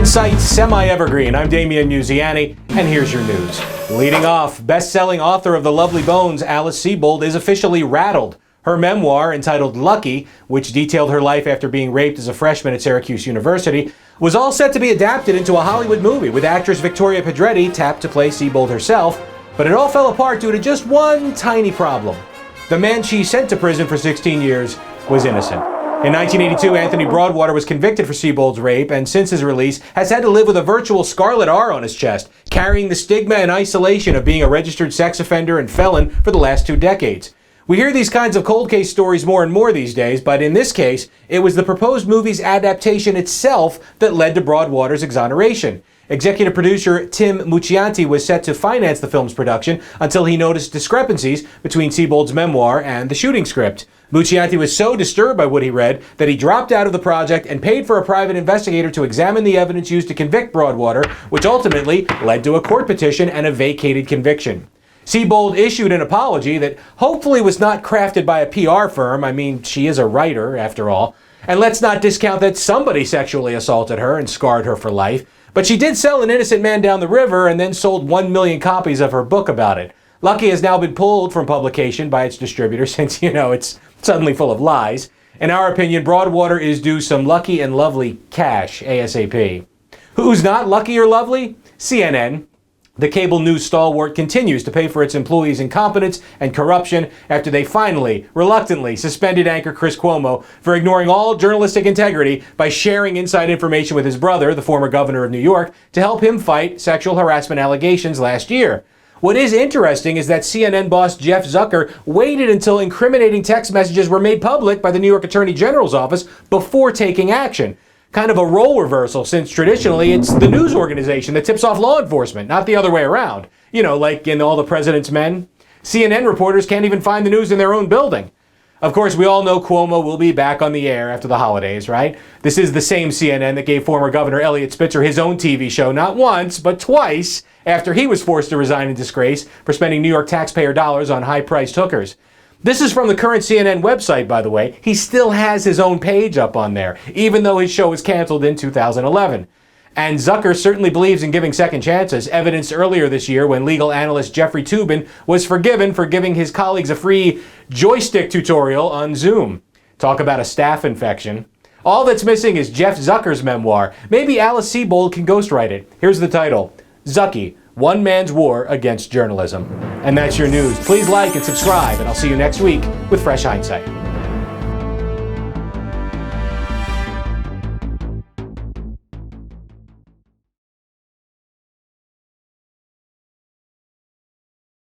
Hindsight, Semi-Evergreen. I'm Damian Muziani, and here's your news. Leading off, best-selling author of The Lovely Bones, Alice Sebold, is officially rattled. Her memoir, entitled Lucky, which detailed her life after being raped as a freshman at Syracuse University, was all set to be adapted into a Hollywood movie with actress Victoria Pedretti tapped to play Sebold herself, but it all fell apart due to just one tiny problem. The man she sent to prison for 16 years was innocent. In 1982, Anthony Broadwater was convicted for Sebold's rape and since his release has had to live with a virtual scarlet R on his chest, carrying the stigma and isolation of being a registered sex offender and felon for the last 2 decades. We hear these kinds of cold case stories more and more these days, but in this case, it was the proposed movie's adaptation itself that led to Broadwater's exoneration. Executive producer Tim Muccianti was set to finance the film's production until he noticed discrepancies between Sebold's memoir and the shooting script. Muccianti was so disturbed by what he read that he dropped out of the project and paid for a private investigator to examine the evidence used to convict Broadwater, which ultimately led to a court petition and a vacated conviction. Sebold issued an apology that hopefully was not crafted by a PR firm. I mean, she is a writer, after all. And let's not discount that somebody sexually assaulted her and scarred her for life. But she did sell An Innocent Man Down the River and then sold 1 million copies of her book about it. Lucky has now been pulled from publication by its distributor since, it's suddenly full of lies. In our opinion, Broadwater is due some lucky and lovely cash ASAP. Who's not lucky or lovely? CNN. The cable news stalwart continues to pay for its employees' incompetence and corruption after they finally, reluctantly, suspended anchor Chris Cuomo for ignoring all journalistic integrity by sharing inside information with his brother, the former governor of New York, to help him fight sexual harassment allegations last year. What is interesting is that CNN boss Jeff Zucker waited until incriminating text messages were made public by the New York Attorney General's office before taking action. Kind of a role reversal, since traditionally it's the news organization that tips off law enforcement, not the other way around. Like in All the President's Men. CNN reporters can't even find the news in their own building. Of course, we all know Cuomo will be back on the air after the holidays, right? This is the same CNN that gave former Governor Eliot Spitzer his own TV show not once, but twice, after he was forced to resign in disgrace for spending New York taxpayer dollars on high-priced hookers. This is from the current CNN website, by the way. He still has his own page up on there, even though his show was canceled in 2011. And Zucker certainly believes in giving second chances, evidenced earlier this year when legal analyst Jeffrey Toobin was forgiven for giving his colleagues a free joystick tutorial on Zoom. Talk about a staph infection. All that's missing is Jeff Zucker's memoir. Maybe Alice Sebold can ghostwrite it. Here's the title: Zucky, One Man's War Against Journalism. And that's your news. Please like and subscribe, and I'll see you next week with Fresh Hindsight.